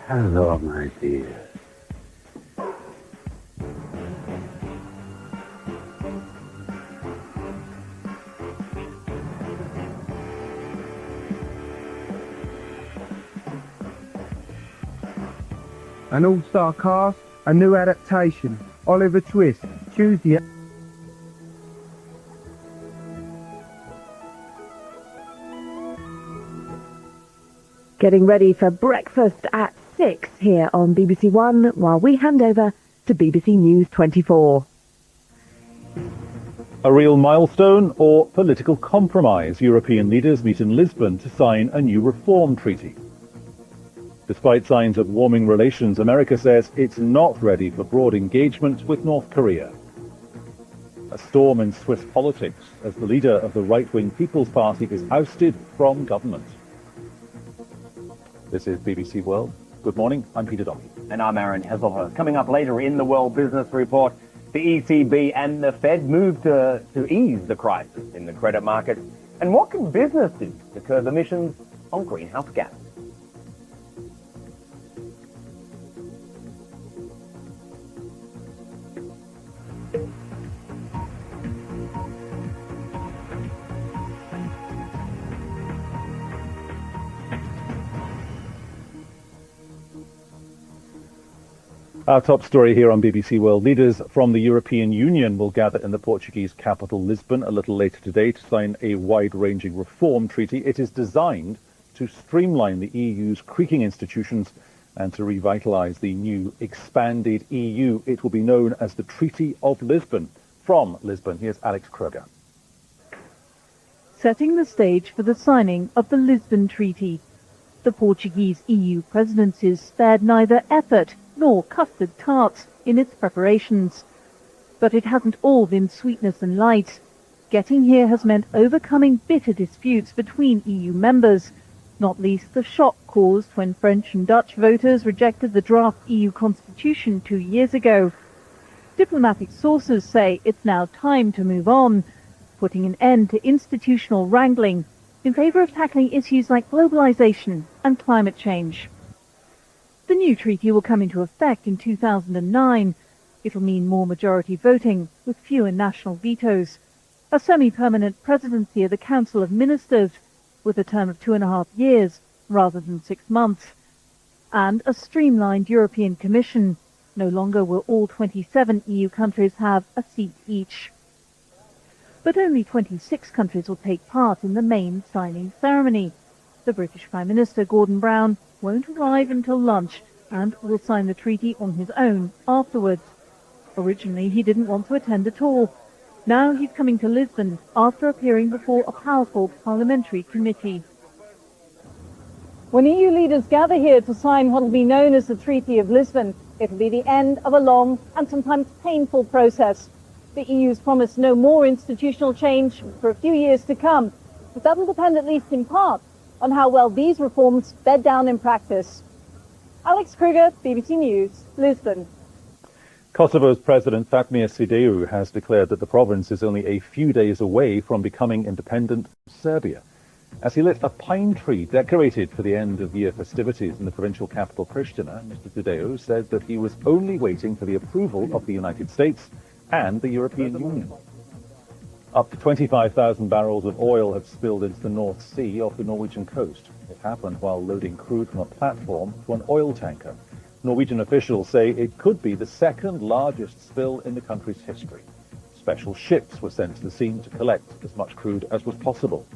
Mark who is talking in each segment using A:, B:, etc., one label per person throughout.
A: Hello, my dear.
B: An all-star cast, a new adaptation, Oliver Twist, Tuesday.
C: Getting ready for breakfast at 6 here on BBC One while we hand over to BBC News 24.
D: A real milestone or political compromise? European leaders meet in Lisbon to sign a new reform treaty. Despite signs of warming relations, America says it's not ready for broad engagement with North Korea. A storm in Swiss politics as the leader of the right-wing People's Party is ousted from government. This is BBC World. Good morning, I'm Peter Dobbie.
E: And I'm Aaron Heselhurst. Coming up later in the World Business Report, the ECB and the Fed move to ease the crisis in the credit market. And what can business do to curb emissions on greenhouse gas?
D: Our top story here on BBC World. Leaders from the European Union will gather in the Portuguese capital Lisbon a little later today to sign a wide-ranging reform treaty. It is designed to streamline the EU's creaking institutions and to revitalise the new expanded EU. It will be known as the Treaty of Lisbon. From Lisbon, here's Alex Kruger.
F: Setting the stage for the signing of the Lisbon Treaty. The Portuguese EU presidency spared neither effort nor custard tarts in its preparations. But it hasn't all been sweetness and light. Getting here has meant overcoming bitter disputes between EU members, not least the shock caused when French and Dutch voters rejected the draft EU constitution 2 years ago. Diplomatic sources say it's now time to move on, putting an end to institutional wrangling in favour of tackling issues like globalisation and climate change. The new treaty will come into effect in 2009. It'll mean more majority voting with fewer national vetoes, a semi-permanent presidency of the Council of Ministers with a term of 2.5 years rather than 6 months, and a streamlined European Commission. No longer will all 27 EU countries have a seat each. But only 26 countries will take part in the main signing ceremony. The British Prime Minister Gordon Brown won't arrive until lunch and will sign the treaty on his own afterwards. Originally, he didn't want to attend at all. Now he's coming to Lisbon after appearing before a powerful parliamentary committee. When EU leaders gather here to sign what will be known as the Treaty of Lisbon, it will be the end of a long and sometimes painful process. The EU's promised no more institutional change for a few years to come, but that will depend at least in part on how well these reforms bed down in practice. Alex Kruger, BBC News, Lisbon.
D: Kosovo's President Fatmir Sidiou has declared that the province is only a few days away from becoming independent from Serbia. As he lit a pine tree decorated for the end-of-year festivities in the provincial capital Pristina, Mr. Sidiou said that he was only waiting for the approval of the United States and the European Union. Up to 25,000 barrels of oil have spilled into the North Sea off the Norwegian coast. It happened while loading crude from a platform to an oil tanker. Norwegian officials say it could be the second largest spill in the country's history. Special ships were sent to the scene to collect as much crude as was possible.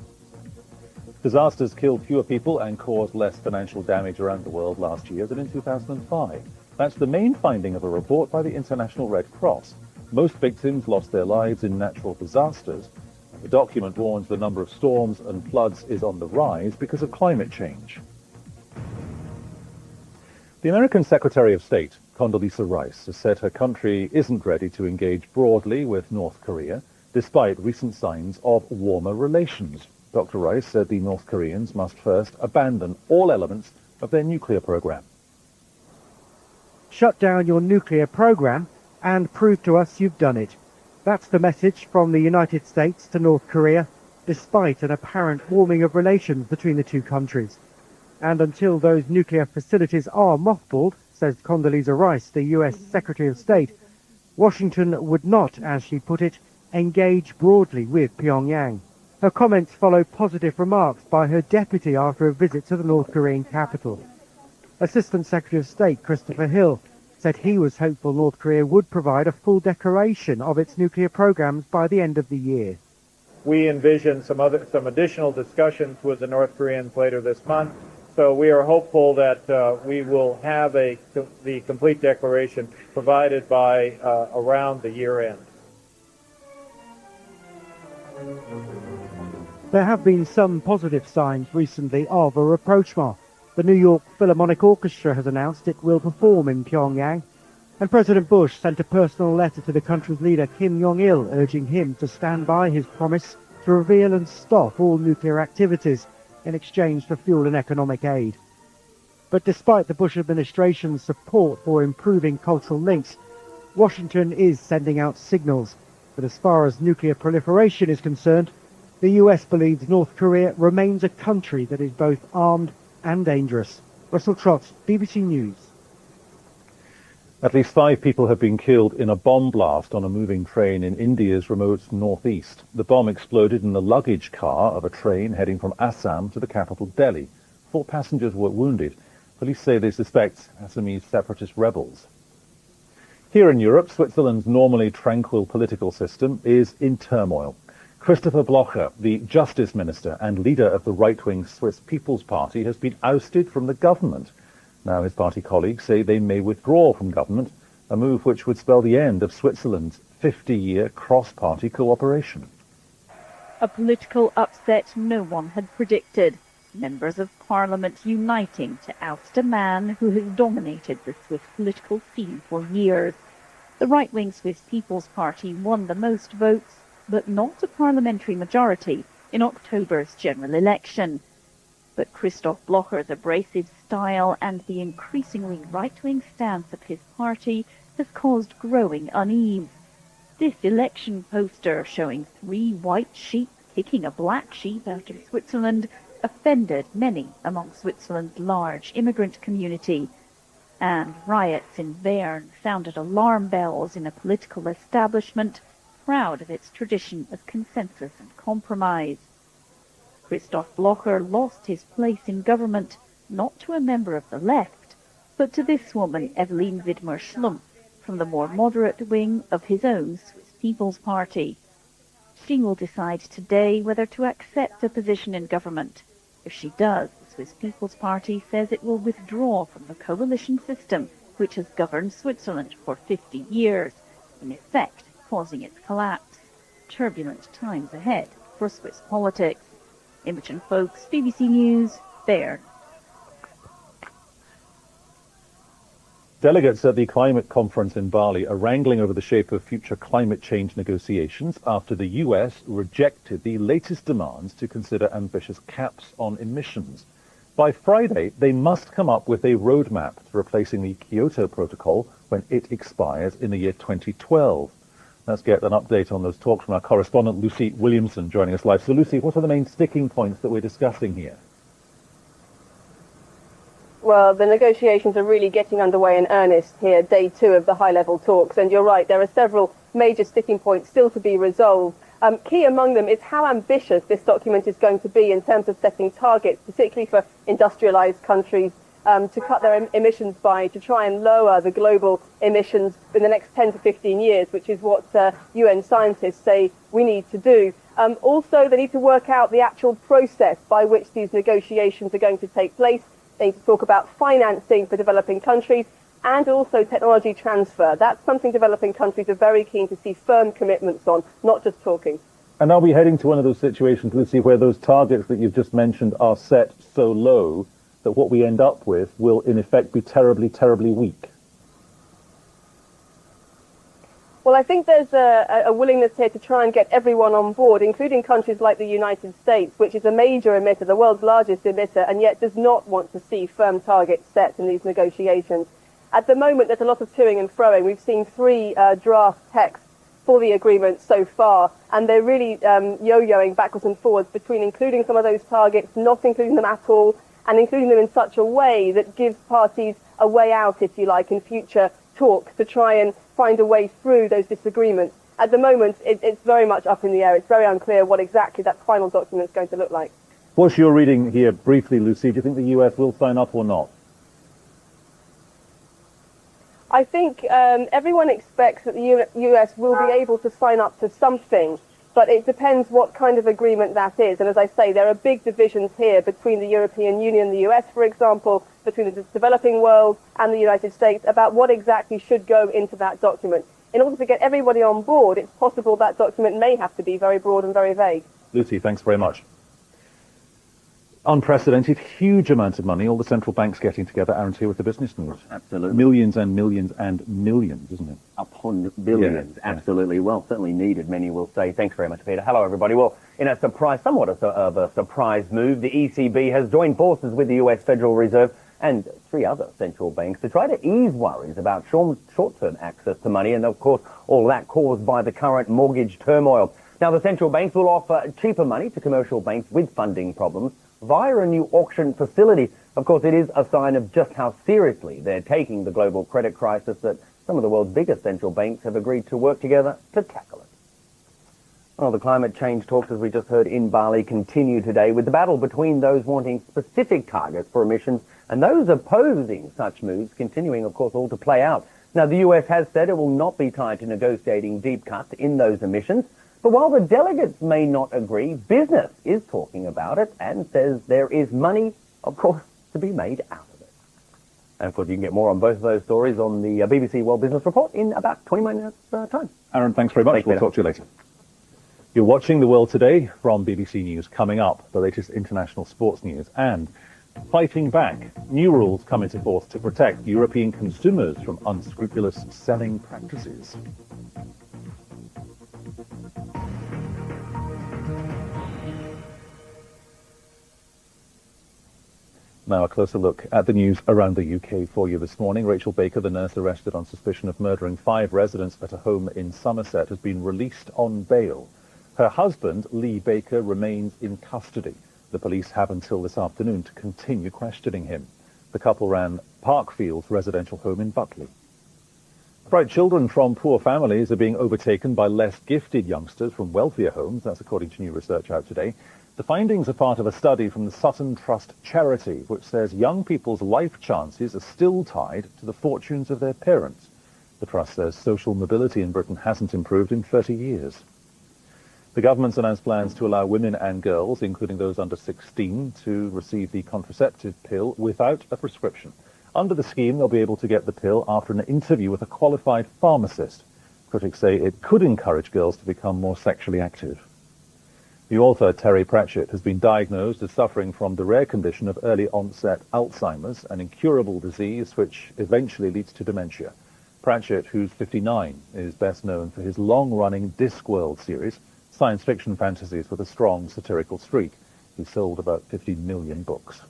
D: Disasters killed fewer people and caused less financial damage around the world last year than in 2005. That's the main finding of a report by the International Red Cross. Most victims lost their lives in natural disasters. The document warns the number of storms and floods is on the rise because of climate change. The American Secretary of State, Condoleezza Rice, has said her country isn't ready to engage broadly with North Korea, despite recent signs of warmer relations. Dr. Rice said the North Koreans must first abandon all elements of their nuclear program.
B: Shut down your nuclear program and prove to us you've done it. That's the message from the United States to North Korea, despite an apparent warming of relations between the two countries. And until those nuclear facilities are mothballed, says Condoleezza Rice, the US Secretary of State, Washington would not, as she put it, engage broadly with Pyongyang. Her comments follow positive remarks by her deputy after a visit to the North Korean capital. Assistant Secretary of State Christopher Hill said he was hopeful North Korea would provide a full declaration of its nuclear programs by the end of the year.
A: We envision some additional discussions with the North Koreans later this month, so we are hopeful that we will have the complete declaration provided by around the year end.
B: There have been some positive signs recently of a rapprochement. The New York Philharmonic Orchestra has announced it will perform in Pyongyang, and President Bush sent a personal letter to the country's leader Kim Jong-il urging him to stand by his promise to reveal and stop all nuclear activities in exchange for fuel and economic aid. But despite the Bush administration's support for improving cultural links, Washington is sending out signals that as far as nuclear proliferation is concerned, the US believes North Korea remains a country that is both armed and dangerous. Russell Trott, BBC News.
D: At least 5 people have been killed in a bomb blast on a moving train in India's remote northeast. The bomb exploded in the luggage car of a train heading from Assam to the capital Delhi. 4 passengers were wounded. Police say they suspect Assamese separatist rebels. Here in Europe, Switzerland's normally tranquil political system is in turmoil. Christopher Blocher, the Justice Minister and leader of the right-wing Swiss People's Party, has been ousted from the government. Now his party colleagues say they may withdraw from government, a move which would spell the end of Switzerland's 50-year cross-party cooperation.
F: A political upset no one had predicted. Members of Parliament uniting to oust a man who has dominated the Swiss political scene for years. The right-wing Swiss People's Party won the most votes, but not a parliamentary majority in October's general election. But Christoph Blocher's abrasive style and the increasingly right-wing stance of his party has caused growing unease. This election poster showing 3 white sheep kicking a black sheep out of Switzerland offended many among Switzerland's large immigrant community, and riots in Bern sounded alarm bells in a political establishment proud of its tradition of consensus and compromise. Christoph Blocher lost his place in government not to a member of the left, but to this woman, Evelyn Widmer-Schlumpf, from the more moderate wing of his own Swiss People's Party. She will decide today whether to accept a position in government. If she does, the Swiss People's Party says it will withdraw from the coalition system which has governed Switzerland for 50 years, in effect causing its collapse. Turbulent times ahead for Swiss politics. Imogen Folks, BBC News, Bern.
D: Delegates at the climate conference in Bali are wrangling over the shape of future climate change negotiations after the US rejected the latest demands to consider ambitious caps on emissions. By Friday, they must come up with a roadmap to replacing the Kyoto Protocol when it expires in the year 2012. Let's get an update on those talks from our correspondent Lucy Williamson joining us live. So Lucy, what are the main sticking points that we're discussing here?
G: Well, the negotiations are really getting underway in earnest here, day 2 of the high-level talks. And you're right, there are several major sticking points still to be resolved. Key among them is how ambitious this document is going to be in terms of setting targets, particularly for industrialized countries, to cut their emissions by, to try and lower the global emissions in the next 10 to 15 years, which is what UN scientists say we need to do. Also, they need to work out the actual process by which these negotiations are going to take place. They need to talk about financing for developing countries and also technology transfer. That's something developing countries are very keen to see firm commitments on, not just talking.
D: And are we heading to one of those situations, Lucy, where those targets that you've just mentioned are set so low that what we end up with will in effect be terribly, terribly weak?
G: Well, I think there's a willingness here to try and get everyone on board, including countries like the United States, which is a major emitter, the world's largest emitter, and yet does not want to see firm targets set in these negotiations. At the moment, there's a lot of toing and froing. We've seen 3 draft texts for the agreement so far, and they're really yo-yoing backwards and forwards between including some of those targets, not including them at all, and including them in such a way that gives parties a way out, if you like, in future talks to try and find a way through those disagreements. At the moment, it's very much up in the air. It's very unclear what exactly that final document is going to look like.
D: What's your reading here briefly, Lucy? Do you think the US will sign up or not?
G: I think everyone expects that the US will be able to sign up to something, but it depends what kind of agreement that is. And as I say, there are big divisions here between the European Union and the US, for example, between the developing world and the United States about what exactly should go into that document. In order to get everybody on board, it's possible that document may have to be very broad and very vague.
D: Lucy, thanks very much. Unprecedented, huge amounts of money, all the central banks getting together. Aaron's here with the business news.
E: Absolutely.
D: Millions and millions and millions, isn't it?
E: Upon billions,
D: Yeah.
E: absolutely. Well, certainly needed, many will say. Thanks very much, Peter. Hello, everybody. Well, in a surprise, somewhat of a surprise move, the ECB has joined forces with the US Federal Reserve and 3 other central banks to try to ease worries about short-term access to money, and of course, all that caused by the current mortgage turmoil. Now, the central banks will offer cheaper money to commercial banks with funding problems via a new auction facility. Of course, it is a sign of just how seriously they're taking the global credit crisis that some of the world's biggest central banks have agreed to work together to tackle it. Well, the climate change talks, as we just heard in Bali, continue today with the battle between those wanting specific targets for emissions and those opposing such moves continuing, of course, all to play out. Now, the US has said it will not be tied to negotiating deep cuts in those emissions. But while the delegates may not agree, business is talking about it and says there is money, of course, to be made out of it. And of course, you can get more on both of those stories on the BBC World Business Report in about 20 minutes time.
D: Aaron, thanks very much.
E: Thanks,
D: We'll
E: Peter.
D: talk to you later. You're watching The World Today from BBC News. Coming up, the latest international sports news and fighting back. New rules come into force to protect European consumers from unscrupulous selling practices. Now a closer look at the news around the UK for you this morning. Rachel Baker, the nurse arrested on suspicion of murdering 5 residents at a home in Somerset, has been released on bail. Her husband, Lee Baker, remains in custody. The police have until this afternoon to continue questioning him. The couple ran Parkfield's residential home in Butley. Bright children from poor families are being overtaken by less gifted youngsters from wealthier homes. That's according to new research out today. The findings are part of a study from the Sutton Trust charity, which says young people's life chances are still tied to the fortunes of their parents. The Trust says social mobility in Britain hasn't improved in 30 years. The government's announced plans to allow women and girls, including those under 16, to receive the contraceptive pill without a prescription. Under the scheme, they'll be able to get the pill after an interview with a qualified pharmacist. Critics say it could encourage girls to become more sexually active. The author, Terry Pratchett, has been diagnosed as suffering from the rare condition of early-onset Alzheimer's, an incurable disease which eventually leads to dementia. Pratchett, who's 59, is best known for his long-running Discworld series, science fiction fantasies with a strong satirical streak. He sold about 50 million books.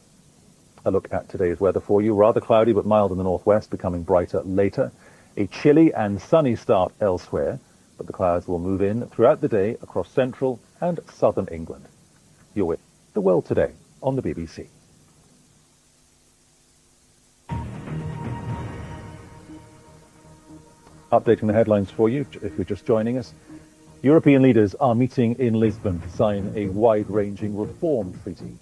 D: A look at today's weather for you. Rather cloudy but mild in the northwest, becoming brighter later. A chilly and sunny start elsewhere, but the clouds will move in throughout the day across central and southern England. You're with The World Today on the BBC. Updating the headlines for you, if you're just joining us. European leaders are meeting in Lisbon to sign a wide-ranging reform treaty.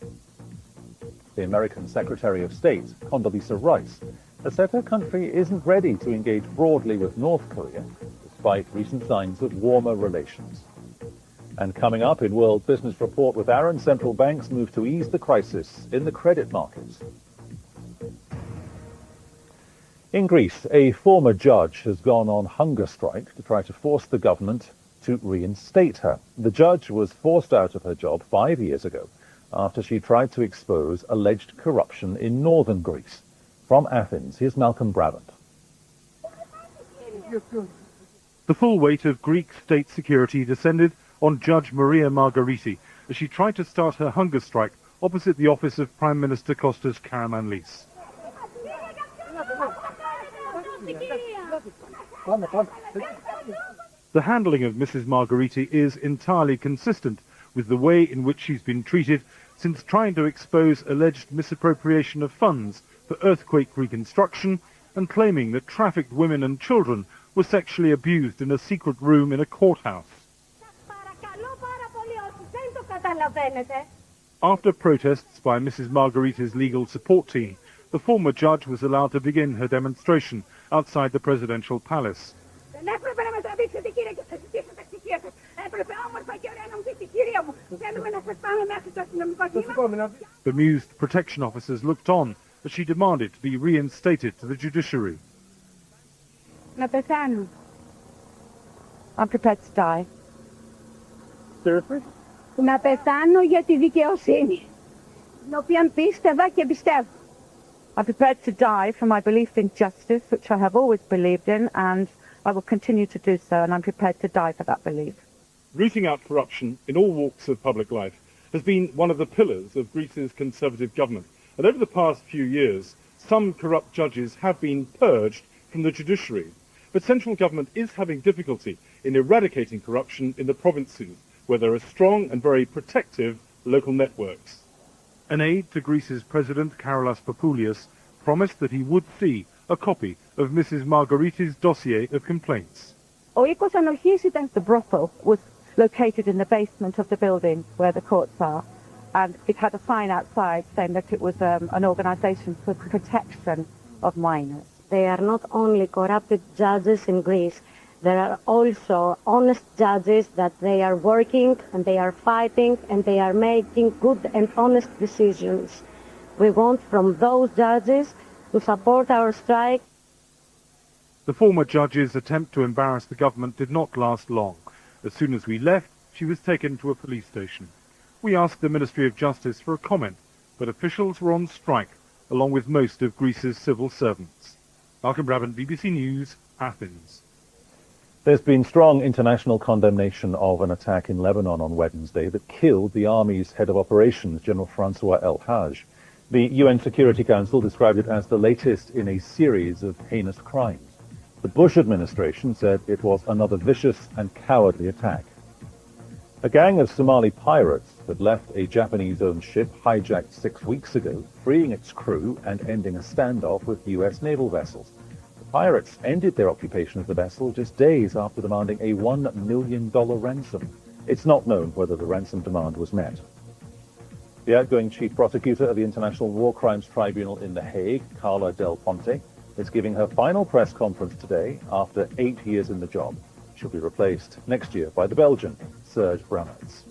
D: The American Secretary of State, Condoleezza Rice, has said her country isn't ready to engage broadly with North Korea, despite recent signs of warmer relations. And coming up in World Business Report with Aaron, central banks move to ease the crisis in the credit markets. In Greece, a former judge has gone on hunger strike to try to force the government to reinstate her. The judge was forced out of her job 5 years ago after she tried to expose alleged corruption in northern Greece. From Athens, here's Malcolm Brabant.
H: The full weight of Greek state security descended on Judge Maria Margariti as she tried to start her hunger strike opposite the office of Prime Minister Kostas Karamanlis. The handling of Mrs. Margariti is entirely consistent with the way in which she's been treated since trying to expose alleged misappropriation of funds for earthquake reconstruction and claiming that trafficked women and children were sexually abused in a secret room in a courthouse. After protests by Mrs. Margherita's legal support team, the former judge was allowed to begin her demonstration outside the presidential palace. Bemused protection officers looked on as she demanded to be reinstated to the judiciary.
I: I'm prepared to die.
E: Seriously?
I: Να πεθάνω για τη δικαιοσύνη, την οποία πίστευα και πιστεύω. I'm prepared to die for my belief in justice, which I have always believed in, and I will continue to do so, and I'm prepared to die for that belief.
H: Rooting out corruption in all walks of public life has been one of the pillars of Greece's Conservative government. And over the past few years, some corrupt judges have been purged from the judiciary. But central government is having difficulty in eradicating corruption in the provinces, where there are strong and very protective local networks. An aide to Greece's President, Karolas Papoulias, promised that he would see a copy of Mrs. Margherita's dossier of complaints.
I: The brothel was located in the basement of the building where the courts are, and it had a sign outside saying that it was an organisation for protection of minors.
J: They are not only corrupted judges in Greece, there are also honest judges that they are working and they are fighting and they are making good and honest decisions. We want from those judges to support our strike.
H: The former judge's attempt to embarrass the government did not last long. As soon as we left, she was taken to a police station. We asked the Ministry of Justice for a comment, but officials were on strike, along with most of Greece's civil servants. Malcolm Brabant, BBC News, Athens.
D: There's been strong international condemnation of an attack in Lebanon on Wednesday that killed the Army's head of operations, General Francois El-Hajj. The UN Security Council described it as the latest in a series of heinous crimes. The Bush administration said it was another vicious and cowardly attack. A gang of Somali pirates had left a Japanese-owned ship hijacked 6 weeks ago, freeing its crew and ending a standoff with U.S. naval vessels. Pirates ended their occupation of the vessel just days after demanding a $1 million ransom. It's not known whether the ransom demand was met. The outgoing chief prosecutor of the International War Crimes Tribunal in The Hague, Carla Del Ponte, is giving her final press conference today after 8 years in the job. She'll be replaced next year by the Belgian, Serge Brammertz.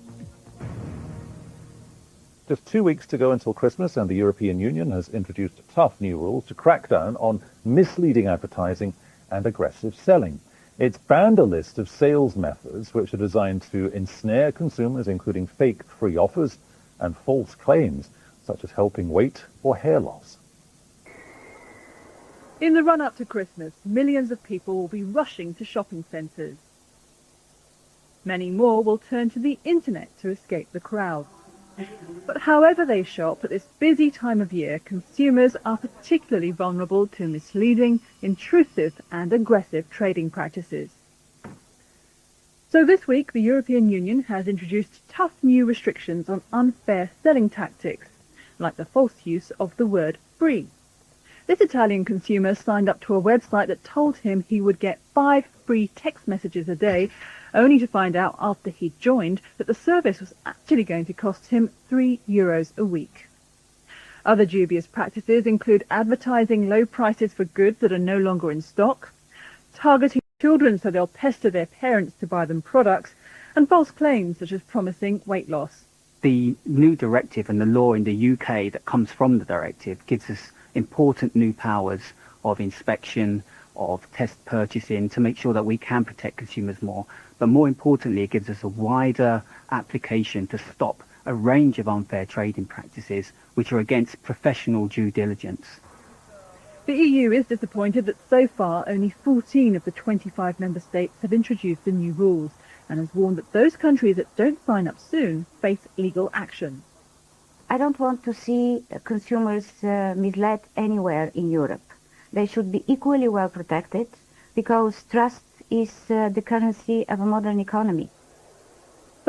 D: Just 2 weeks to go until Christmas, and the European Union has introduced tough new rules to crack down on misleading advertising and aggressive selling. It's banned a list of sales methods which are designed to ensnare consumers, including fake free offers and false claims, such as helping weight or hair loss.
F: In the run-up to Christmas, millions of people will be rushing to shopping centres. Many more will turn to the internet to escape the crowd. But however they shop at this busy time of year, consumers are particularly vulnerable to misleading, intrusive and aggressive trading practices. So this week, the European Union has introduced tough new restrictions on unfair selling tactics, like the false use of the word free. This Italian consumer signed up to a website that told him he would get 5 free text messages a day, only to find out after he joined that the service was actually going to cost him €3 a week. Other dubious practices include advertising low prices for goods that are no longer in stock, targeting children so they'll pester their parents to buy them products, and false claims such as promising weight loss.
K: The new directive and the law in the UK that comes from the directive gives us important new powers of inspection, of test purchasing, to make sure that we can protect consumers more. But more importantly, it gives us a wider application to stop a range of unfair trading practices which are against professional due diligence.
F: The EU is disappointed that so far only 14 of the 25 member states have introduced the new rules, and has warned that those countries that don't sign up soon face legal action.
J: I don't want to see consumers misled anywhere in Europe. They should be equally well protected, because trust is the currency of a modern economy.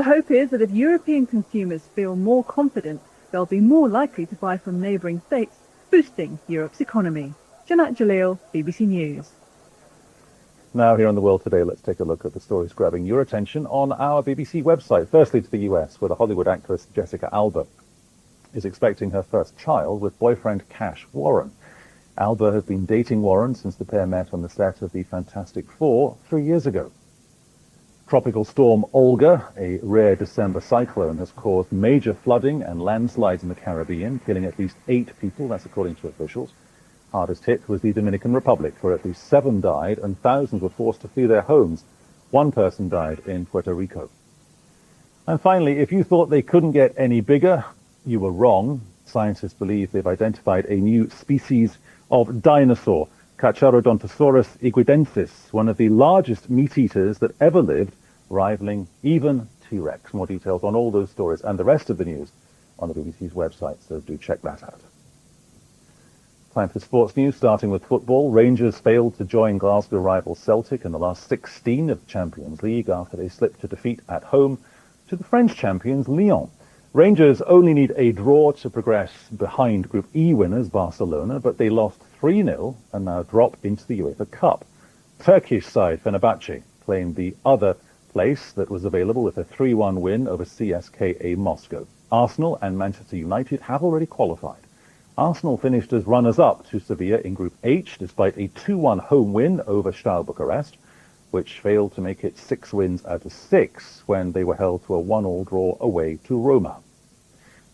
F: The hope is that if European consumers feel more confident, they'll be more likely to buy from neighbouring states, boosting Europe's economy. Janat Jalil, BBC News.
D: Now here on The World Today, let's take a look at the stories grabbing your attention on our BBC website. Firstly to the US, where the Hollywood actress Jessica Alba is expecting her first child with boyfriend Cash Warren. Alba has been dating Warren since the pair met on the set of the Fantastic Four 3 years ago. Tropical storm Olga, a rare December cyclone, has caused major flooding and landslides in the Caribbean, killing at least 8 people, that's according to officials. Hardest hit was the Dominican Republic, where at least 7 died and thousands were forced to flee their homes. 1 person died in Puerto Rico. And finally, if you thought they couldn't get any bigger, you were wrong. Scientists believe they've identified a new species of dinosaur, Carcharodontosaurus equidensis, one of the largest meat-eaters that ever lived, rivaling even T-Rex. More details on all those stories and the rest of the news on the BBC's website, so do check that out. Time for sports news, starting with football. Rangers failed to join Glasgow rival Celtic in the last 16 of the Champions League after they slipped to defeat at home to the French champions Lyon. Rangers only need a draw to progress behind Group E winners Barcelona, but they lost 3-0 and now drop into the UEFA Cup. Turkish side Fenerbahce claimed the other place that was available with a 3-1 win over CSKA Moscow. Arsenal and Manchester United have already qualified. Arsenal finished as runners-up to Sevilla in Group H, despite a 2-1 home win over Steaua Bucharest, which failed to make it 6 wins out of 6 when they were held to a 1-1 draw away to Roma.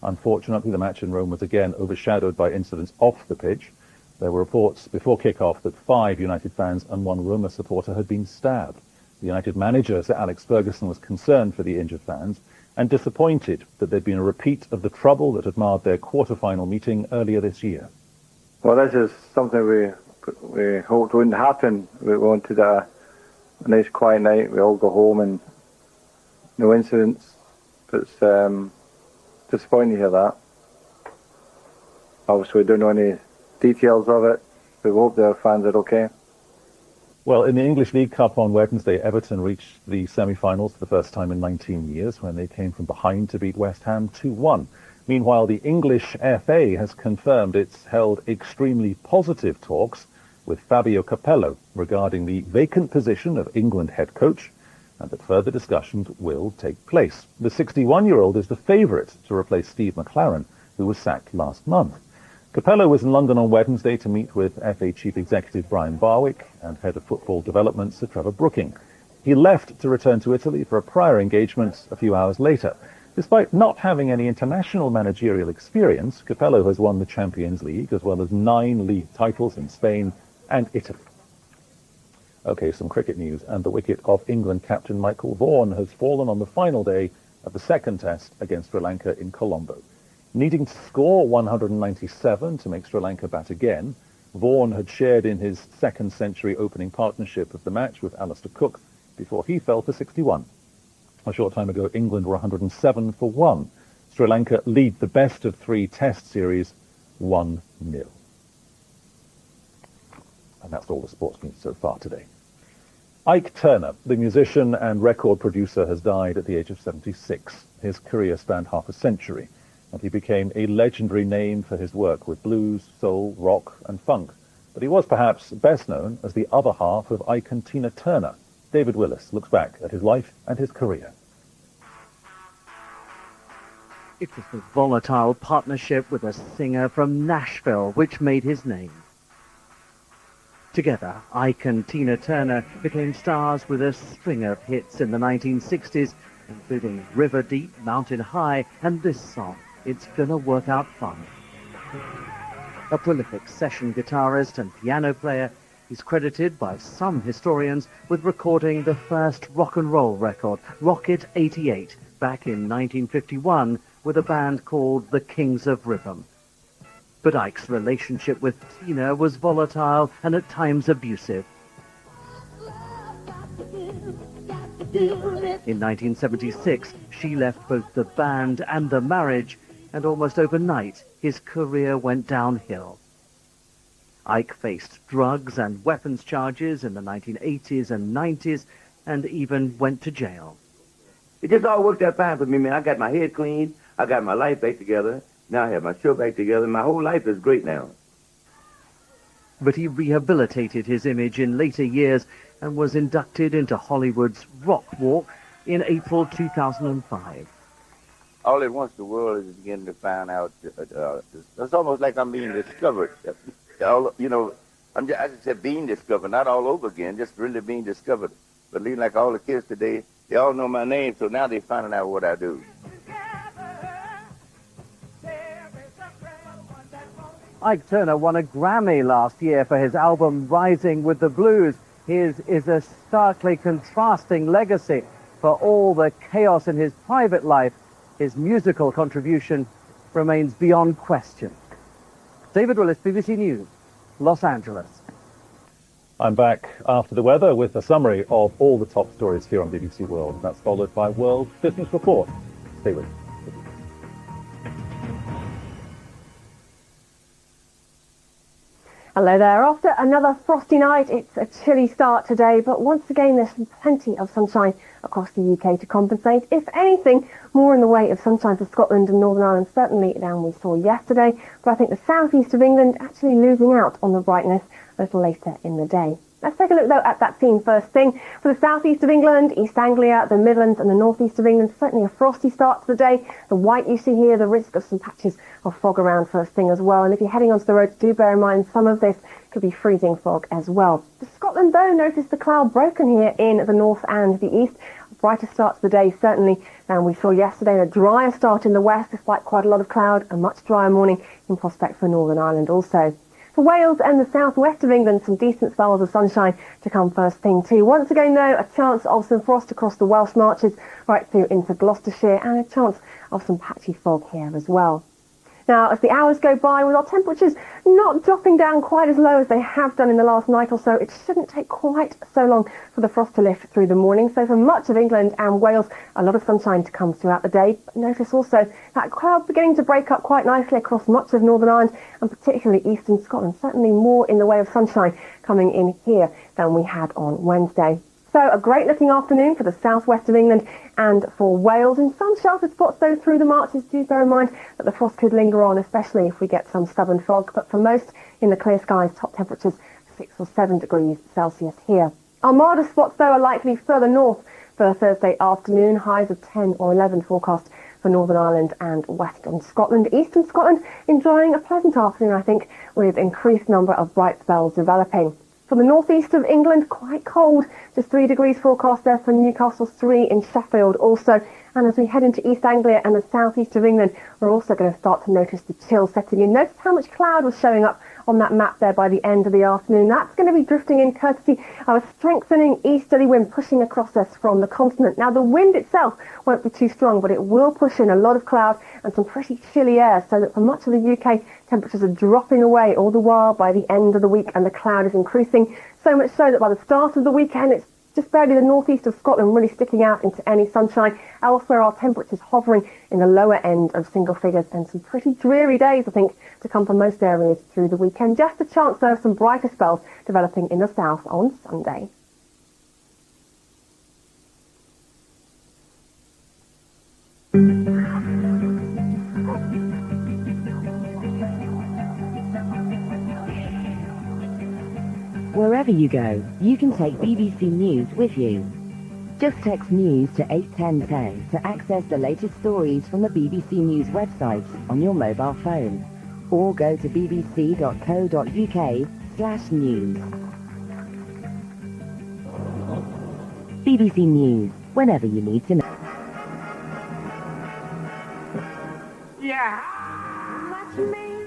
D: Unfortunately, the match in Rome was again overshadowed by incidents off the pitch. There were reports before kick-off that 5 United fans and 1 Roma supporter had been stabbed. The United manager, Sir Alex Ferguson, was concerned for the injured fans and disappointed that there'd been a repeat of the trouble that had marred their quarter-final meeting earlier this year.
L: Well, this is something we hoped wouldn't happen. We wanted a nice quiet night. We all go home and no incidents. It's disappointing to hear that. Obviously, we don't know any details of it. We hope their fans are okay.
D: Well, in the English League Cup on Wednesday, Everton reached the semi-finals for the first time in 19 years when they came from behind to beat West Ham 2-1. Meanwhile, the English FA has confirmed it's held extremely positive talks with Fabio Capello regarding the vacant position of England head coach, and that further discussions will take place. The 61-year-old is the favourite to replace Steve McLaren, who was sacked last month. Capello was in London on Wednesday to meet with FA Chief Executive Brian Barwick and Head of Football Development Sir Trevor Brooking. He left to return to Italy for a prior engagement a few hours later. Despite not having any international managerial experience, Capello has won the Champions League as well as 9 league titles in Spain and Italy. Okay, some cricket news, and the wicket of England captain Michael Vaughan has fallen on the final day of the second test against Sri Lanka in Colombo. Needing to score 197 to make Sri Lanka bat again, Vaughan had shared in his second century opening partnership of the match with Alistair Cook before he fell for 61. A short time ago, England were 107 for 1. Sri Lanka lead the best of 3 test series 1-0. And that's all the sports news so far today. Ike Turner, the musician and record producer, has died at the age of 76. His career spanned half a century, and he became a legendary name for his work with blues, soul, rock, and funk. But he was perhaps best known as the other half of Ike and Tina Turner. David Willis looks back at his life and his career.
B: It was the volatile partnership with a singer from Nashville which made his name. Together, Ike and Tina Turner became stars with a string of hits in the 1960s, including River Deep, Mountain High, and this song, It's Gonna Work Out Fine. A prolific session guitarist and piano player, he's credited by some historians with recording the first rock and roll record, Rocket 88, back in 1951 with a band called the Kings of Rhythm. But Ike's relationship with Tina was volatile and at times abusive. In 1976, she left both the band and the marriage, and almost overnight, his career went downhill. Ike faced drugs and weapons charges in the 1980s and 90s, and even went to jail.
M: It just all worked out fine for me, man. I got my head clean. I got my life back together. Now I have my show back together. My whole life is great now.
N: But he rehabilitated his image in later years and was inducted into Hollywood's Rock Walk in April 2005.
M: All at once, the world is beginning to find out. It's almost like I'm being discovered. I just said being discovered, not all over again, just really being discovered. But even like all the kids today, they all know my name, so now they're finding out what I do.
N: Ike Turner won a Grammy last year for his album Rising with the Blues. His is a starkly contrasting legacy. For all the chaos in his private life, his musical contribution remains beyond question. David Willis, BBC News, Los Angeles.
D: I'm back after the weather with a summary of all the top stories here on BBC World. That's followed by World Business Report. Stay with us.
O: Hello there. After another frosty night, it's a chilly start today, but once again there's plenty of sunshine across the UK to compensate. If anything, more in the way of sunshine for Scotland and Northern Ireland, certainly than we saw yesterday, but I think the southeast of England actually losing out on the brightness a little later in the day. Let's take a look though at that scene first thing. For the southeast of England, East Anglia, the Midlands and the northeast of England, certainly a frosty start to the day. The white you see here, the risk of some patches of fog around first thing as well. And if you're heading onto the road, do bear in mind some of this could be freezing fog as well. For Scotland though, notice the cloud broken here in the north and the east. A brighter start to the day certainly than we saw yesterday. A drier start in the west despite quite a lot of cloud. A much drier morning in prospect for Northern Ireland also. For Wales and the southwest of England, some decent spells of sunshine to come first thing too. Once again though, a chance of some frost across the Welsh marches right through into Gloucestershire and a chance of some patchy fog here as well. Now, as the hours go by, with our temperatures not dropping down quite as low as they have done in the last night or so, it shouldn't take quite so long for the frost to lift through the morning. So for much of England and Wales, a lot of sunshine to come throughout the day. But notice also that cloud beginning to break up quite nicely across much of Northern Ireland and particularly eastern Scotland. Certainly more in the way of sunshine coming in here than we had on Wednesday. So a great looking afternoon for the southwest of England and for Wales. In some sheltered spots though through the marches, do bear in mind that the frost could linger on, especially if we get some stubborn fog. But for most in the clear skies, top temperatures 6 or 7 degrees Celsius here. Our milder spots though are likely further north for Thursday afternoon, highs of 10 or 11 forecast for Northern Ireland and Western Scotland. Eastern Scotland enjoying a pleasant afternoon, I think, with increased number of bright spells developing. For the northeast of England, quite cold, just 3 degrees forecast there for Newcastle, 3 in Sheffield also. And as we head into East Anglia and the southeast of England, we're also going to start to notice the chill setting in. Notice how much cloud was showing up on that map there by the end of the afternoon. That's going to be drifting in courtesy of a strengthening easterly wind pushing across us from the continent. Now the wind itself won't be too strong, but it will push in a lot of cloud and some pretty chilly air, so that for much of the UK, temperatures are dropping away all the while by the end of the week, and the cloud is increasing, so much so that by the start of the weekend it's just barely the northeast of Scotland really sticking out into any sunshine. Elsewhere our temperatures hovering in the lower end of single figures, and some pretty dreary days I think to come for most areas through the weekend. Just a chance though of some brighter spells developing in the south on Sunday.
P: Wherever you go, you can take BBC News with you. Just text news to 81010 to access the latest stories from the BBC News website on your mobile phone, or go to bbc.co.uk/news. BBC News, whenever you need to know.
I: Yeah, let me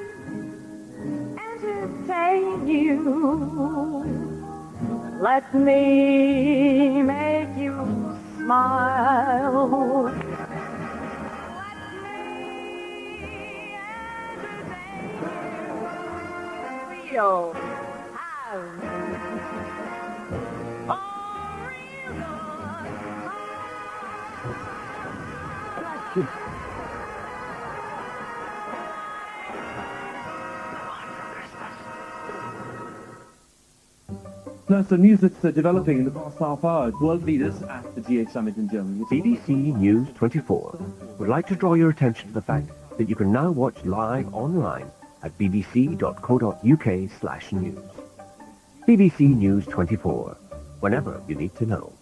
I: entertain you. Let me make you smile. Let me entertain you. Rio has a real good.
Q: Plus, the news that's developing in the past half hour, world leaders at the G8 summit in Germany.
R: BBC News 24 would like to draw your attention to the fact that you can now watch live online at bbc.co.uk/news. BBC News 24, whenever you need to know.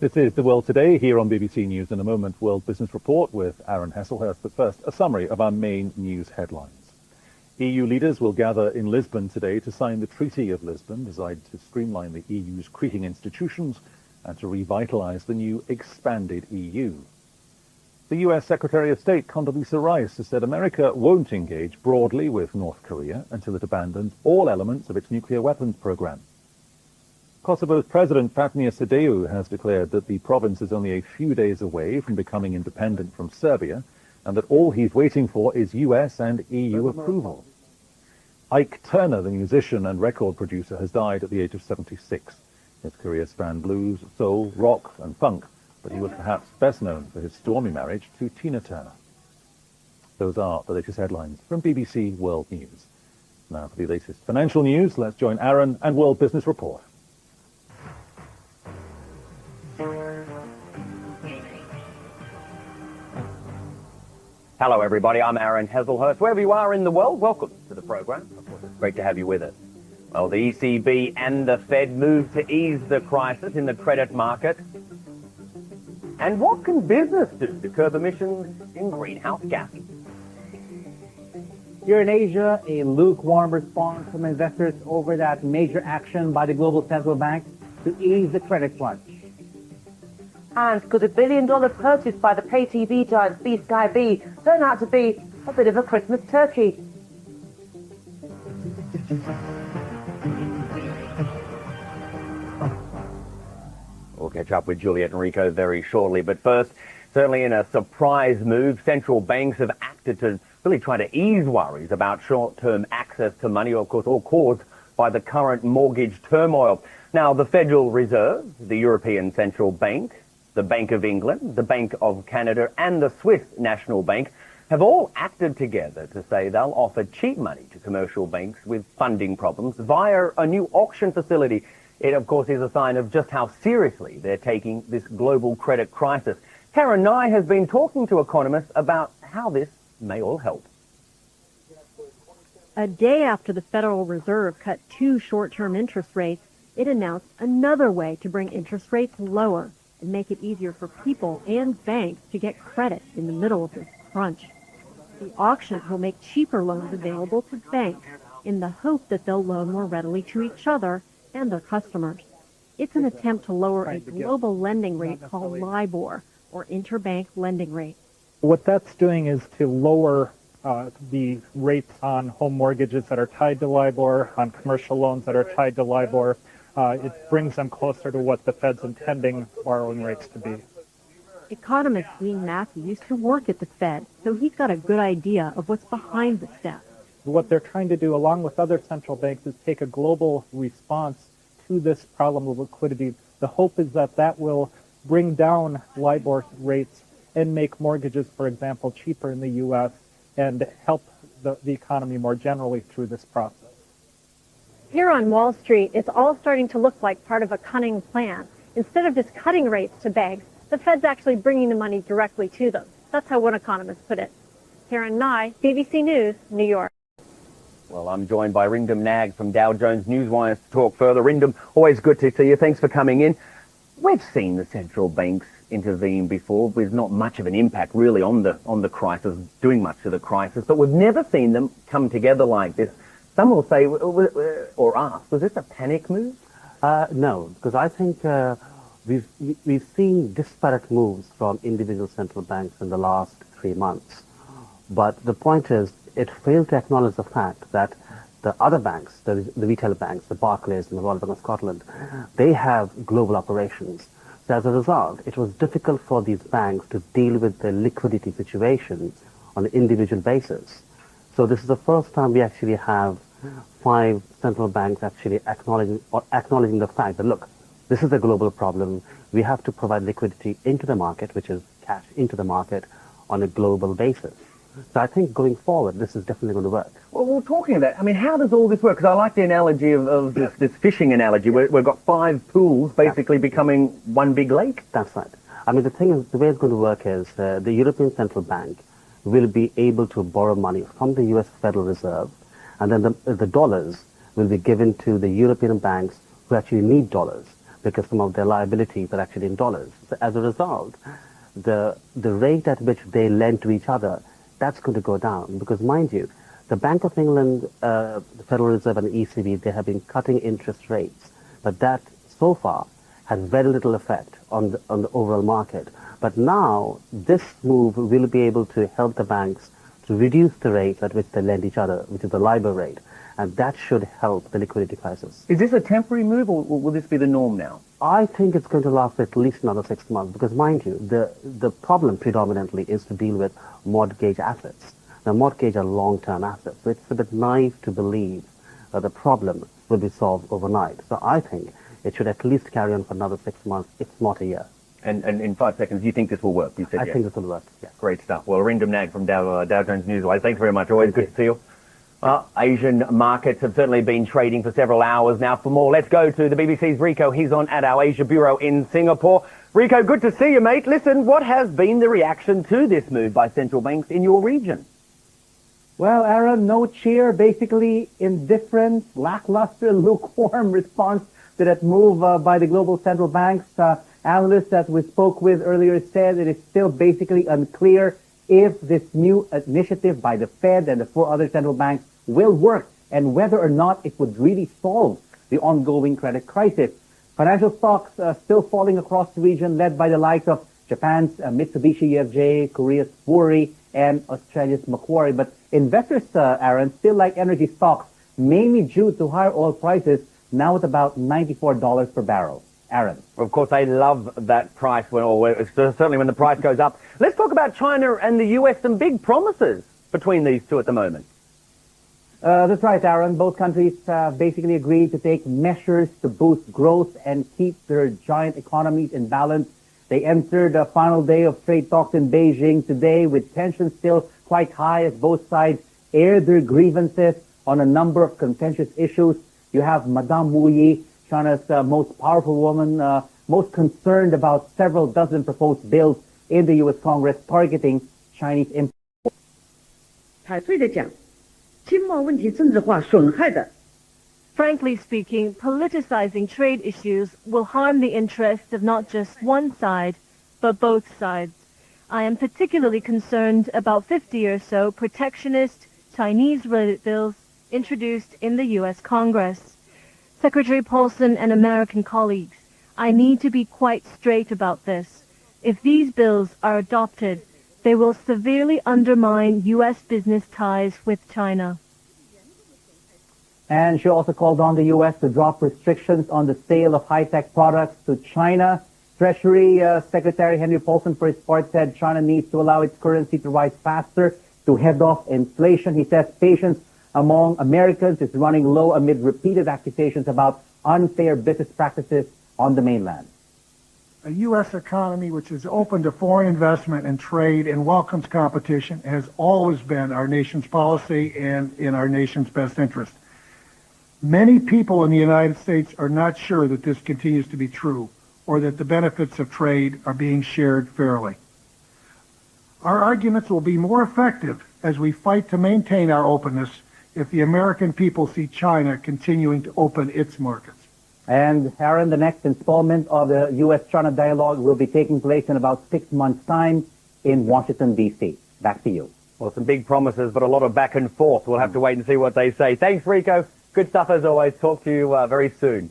D: This is The World Today here on BBC News. In a moment, World Business Report with Aaron Hesselhurst. But first, a summary of our main news headlines. EU leaders will gather in Lisbon today to sign the Treaty of Lisbon, designed to streamline the EU's creaking institutions and to revitalise the new expanded EU. The US Secretary of State Condoleezza Rice has said America won't engage broadly with North Korea until it abandons all elements of its nuclear weapons program. Kosovo's President Fatmir Sideu has declared that the province is only a few days away from becoming independent from Serbia and that all he's waiting for is US and EU approval. Ike Turner, the musician and record producer, has died at the age of 76. His career spanned blues, soul, rock and funk, but he was perhaps best known for his stormy marriage to Tina Turner. Those are the latest headlines from BBC World News. Now for the latest financial news, let's join Aaron and World Business Report.
E: Hello everybody, I'm Aaron Hesselhurst. Wherever you are in the world, welcome to the program. Of course, it's great to have you with us. Well, the ECB and the Fed moved to ease the crisis in the credit market. And what can business do to curb emissions in greenhouse gases?
N: Here in Asia, a lukewarm response from investors over that major action by the global central bank to ease the credit crunch.
S: And could $1 billion purchase by the pay TV giant Sky B turn out to be a bit of a Christmas turkey?
E: We'll catch up with Juliet and Rico very shortly, but first, certainly in a surprise move, central banks have acted to really try to ease worries about short-term access to money, of course, all caused by the current mortgage turmoil. Now, the Federal Reserve, the European Central Bank, the Bank of England, the Bank of Canada and the Swiss National Bank have all acted together to say they'll offer cheap money to commercial banks with funding problems via a new auction facility. It, of course, is a sign of just how seriously they're taking this global credit crisis. Karen Nye has been talking to economists about how this may all help.
T: A day after the Federal Reserve cut 2 short-term interest rates, it announced another way to bring interest rates lower and make it easier for people and banks to get credit in the middle of this crunch. The auctions will make cheaper loans available to banks in the hope that they'll loan more readily to each other and their customers. It's an attempt to lower a global lending rate called LIBOR, or interbank lending rate.
U: What that's doing is to lower the rates on home mortgages that are tied to LIBOR, on commercial loans that are tied to LIBOR. It brings them closer to what the Fed's intending borrowing rates to be.
T: Economist Dean Mackey used to work at the Fed, so he's got a good idea of what's behind the step.
U: What they're trying to do, along with other central banks, is take a global response to this problem of liquidity. The hope is that that will bring down LIBOR rates and make mortgages, for example, cheaper in the U.S. and help the economy more generally through this process.
V: Here on Wall Street, it's all starting to look like part of a cunning plan. Instead of just cutting rates to banks, the Fed's actually bringing the money directly to them. That's how one economist put it. Karen Nye, BBC News, New York.
E: Well, I'm joined by Rindam Nag from Dow Jones Newswire to talk further. Rindam, always good to see you. Thanks for coming in. We've seen the central banks intervene before with not much of an impact really on the crisis, doing much to the crisis, but we've never seen them come together like this. Some will say, or ask, was this a panic move?
W: No, because I think we've seen disparate moves from individual central banks in the last 3 months. But the point is, it failed to acknowledge the fact that the other banks, the retail banks, the Barclays and the Royal Bank of Scotland, they have global operations. So as a result, it was difficult for these banks to deal with the liquidity situation on an individual basis. So this is the first time we actually have 5 central banks actually acknowledging the fact that, look, This is a global problem. We have to provide liquidity into the market, which is cash into the market, on a global basis. So I think going forward, this is definitely going to work.
E: Well, talking of that, I mean, how does all this work? Because I like the analogy of this fishing analogy, where we've got 5 pools basically becoming one big lake.
W: That's right. I mean, the thing is, the way it's going to work is the European Central Bank will be able to borrow money from the U.S. Federal Reserve, and then the dollars will be given to the European banks who actually need dollars, because some of their liabilities are actually in dollars. So as a result, the rate at which they lend to each other, that's going to go down. Because mind you, the Bank of England, the Federal Reserve and the ECB, they have been cutting interest rates, but that so far has very little effect on the overall market. But now this move will be able to help the banks to reduce the rate at which they lend each other, which is the LIBOR rate, and that should help the liquidity crisis.
E: Is this a temporary move, or will this be the norm now?
W: I think it's going to last at least another 6 months, because mind you, the problem predominantly is to deal with mortgage assets. Now, mortgage are long-term assets, so it's a bit naive to believe that the problem will be solved overnight. So I think it should at least carry on for another 6 months, if not a year.
E: And in 5 seconds, you think this will work? You said
W: I
E: yes.
W: think this will work, yeah.
E: Great stuff. Well, Arindam Nag from Dow Jones Newswire, thanks very much. Always good to see you. Well, Asian markets have certainly been trading for several hours now. For more, let's go to the BBC's Rico. He's on at our Asia Bureau in Singapore. Rico, good to see you, mate. Listen, what has been the reaction to this move by central banks in your region?
A: Well, Aaron, no cheer, basically indifferent, lackluster, lukewarm response to that move by the global central banks. Analysts that we spoke with earlier said it is still basically unclear if this new initiative by the Fed and the 4 other central banks will work, and whether or not it would really solve the ongoing credit crisis. Financial stocks still falling across the region, led by the likes of Japan's Mitsubishi UFJ, Korea's Woori, and Australia's Macquarie. But investors, Aaron, still like energy stocks, mainly due to higher oil prices, now at about $94 per barrel. Aaron.
E: Of course, they love that price, certainly when the price goes up. Let's talk about China and the US, some big promises between these two at the moment.
A: That's right, Aaron. Both countries basically agreed to take measures to boost growth and keep their giant economies in balance. They entered the final day of trade talks in Beijing today, with tensions still quite high as both sides aired their grievances on a number of contentious issues. You have Madame Wu Yi, China's most powerful woman, most concerned about several dozen proposed bills in the U.S. Congress targeting Chinese imports.
C: 坦率地讲，经贸问题政治化损害的。
F: Frankly speaking, politicizing trade issues will harm the interests of not just one side, but both sides. I am particularly concerned about 50 or so protectionist Chinese-related bills introduced in the U.S. Congress. Secretary Paulson and American colleagues, I need to be quite straight about this. If these bills are adopted, they will severely undermine U.S. business ties with China.
A: And she also called on the U.S. to drop restrictions on the sale of high-tech products to China. Treasury Secretary Henry Paulson, for his part, said China needs to allow its currency to rise faster to head off inflation. He says patience among Americans is running low amid repeated accusations about unfair business practices on the mainland.
G: A U.S. economy which is open to foreign investment and trade and welcomes competition has always been our nation's policy and in our nation's best interest. Many people in the United States are not sure that this continues to be true or that the benefits of trade are being shared fairly. Our arguments will be more effective as we fight to maintain our openness if the American people see China continuing to open its markets.
A: And Aaron, the next installment of the U.S.-China dialogue will be taking place in about 6 months' time in Washington, D.C. Back to you.
E: Well, some big promises, but a lot of back and forth. We'll have to wait and see what they say. Thanks, Rico. Good stuff as always. Talk to you very soon.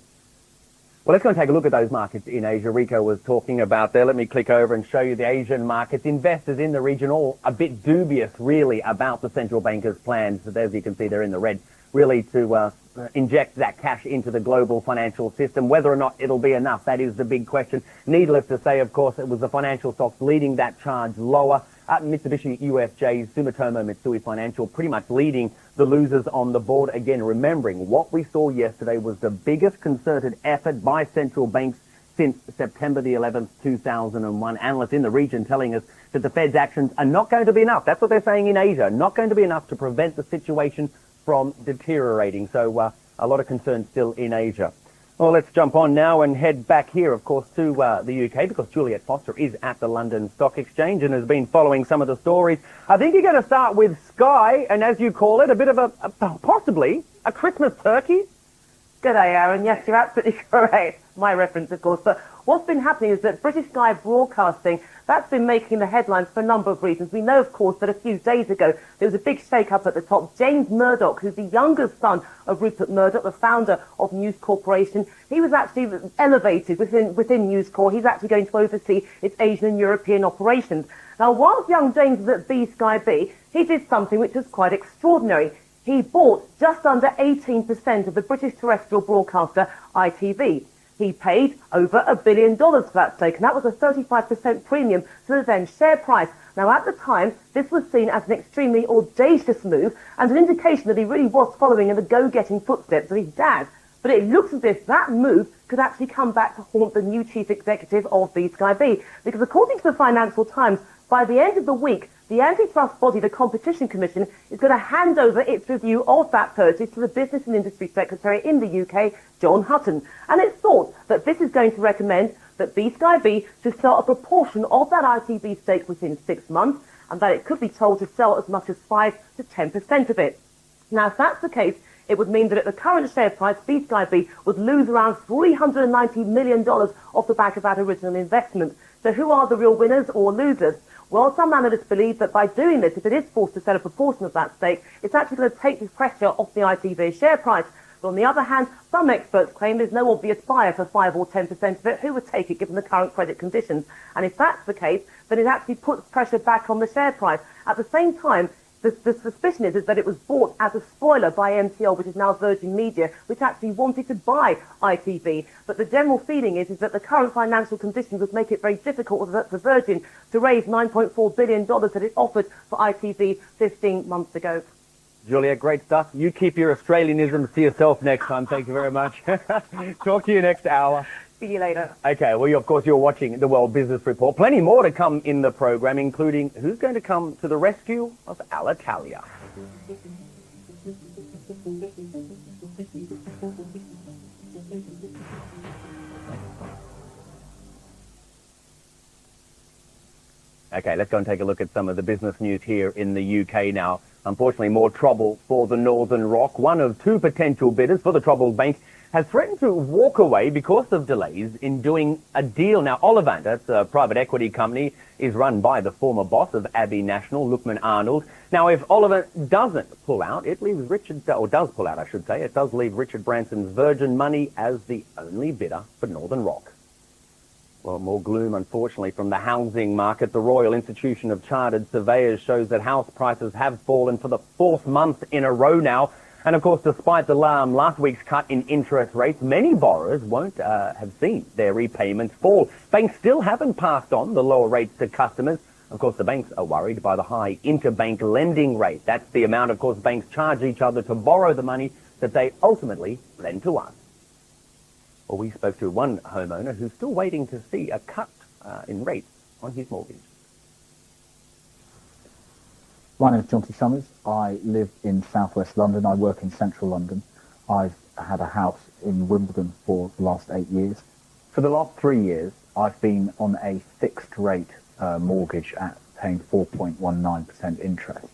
E: Well, let's go and take a look at those markets in Asia. Rico was talking about there. Let me click over and show you the Asian markets. Investors in the region all a bit dubious, really, about the central bankers' plans. So as you can see, they're in the red, really, to inject that cash into the global financial system. Whether or not it'll be enough, that is the big question. Needless to say, of course, it was the financial stocks leading that charge lower. Mitsubishi UFJ, Sumitomo Mitsui Financial, pretty much leading the losers on the board. Again, remembering what we saw yesterday was the biggest concerted effort by central banks since September the 11th, 2001. Analysts in the region telling us that the Fed's actions are not going to be enough. That's what they're saying in Asia. Not going to be enough to prevent the situation from deteriorating. So a lot of concern still in Asia. Well, let's jump on now and head back here, of course, to the UK, because Juliet Foster is at the London Stock Exchange and has been following some of the stories. I think you're going to start with Sky, and as you call it, a bit of possibly a Christmas turkey.
S: G'day, Aaron. Yes, you're absolutely correct. My reference, of course. But what's been happening is that British Sky Broadcasting, that's been making the headlines for a number of reasons. We know, of course, that a few days ago there was a big shake-up at the top. James Murdoch, who's the youngest son of Rupert Murdoch, the founder of News Corporation, he was actually elevated within News Corp. He's actually going to oversee its Asian and European operations. Now, whilst young James was at Sky B, he did something which was quite extraordinary. He bought just under 18% of the British terrestrial broadcaster ITV. He paid over $1 billion for that stake, and that was a 35% premium to the then share price. Now, at the time, this was seen as an extremely audacious move and an indication that he really was following in the go-getting footsteps of his dad. But it looks as if that move could actually come back to haunt the new chief executive of Sky B, because according to the Financial Times, by the end of the week, the antitrust body, the Competition Commission, is going to hand over its review of that purchase to the Business and Industry Secretary in the UK, John Hutton. And it's thought that this is going to recommend that Sky B should sell a proportion of that ITV stake within 6 months, and that it could be told to sell as much as 5 to 10% of it. Now, if that's the case, it would mean that at the current share price, Sky B would lose around $390 million off the back of that original investment. So who are the real winners or losers? Well, some analysts believe that by doing this, if it is forced to sell a proportion of that stake, it's actually going to take the pressure off the ITV share price. But on the other hand, some experts claim there's no obvious buyer for 5 or 10% of it who would take it given the current credit conditions. And if that's the case, then it actually puts pressure back on the share price. At the same time, the suspicion is that it was bought as a spoiler by MTL, which is now Virgin Media, which actually wanted to buy ITV. But the general feeling is that the current financial conditions would make it very difficult for Virgin to raise $9.4 billion that it offered for ITV 15 months ago.
E: Julia, great stuff. You keep your Australianisms to yourself next time. Thank you very much. Talk to you next hour.
S: See you later.
E: Okay, well, of course, you're watching the World Business Report. Plenty more to come in the program, including who's going to come to the rescue of Alitalia. Okay, let's go and take a look at some of the business news here in the UK now. Unfortunately, more trouble for the Northern Rock. One of 2 potential bidders for the troubled bank has threatened to walk away because of delays in doing a deal. Now, Olivant, that's a private equity company, is run by the former boss of Abbey National, Lukman Arnold. Now, if Olivant doesn't pull out, it leaves does pull out, I should say, it does leave Richard Branson's Virgin Money as the only bidder for Northern Rock. Well, more gloom, unfortunately, from the housing market. The Royal Institution of Chartered Surveyors shows that house prices have fallen for the 4th month in a row now. And, of course, despite the last week's cut in interest rates, many borrowers won't have seen their repayments fall. Banks still haven't passed on the lower rates to customers. Of course, the banks are worried by the high interbank lending rate. That's the amount, of course, banks charge each other to borrow the money that they ultimately lend to us. Well, we spoke to one homeowner who's still waiting to see a cut in rates on his mortgage.
H: My name is John T. Summers. I live in southwest London. I work in central London. I've had a house in Wimbledon for the last 8 years. For the last 3 years, I've been on a fixed rate mortgage at paying 4.19% interest.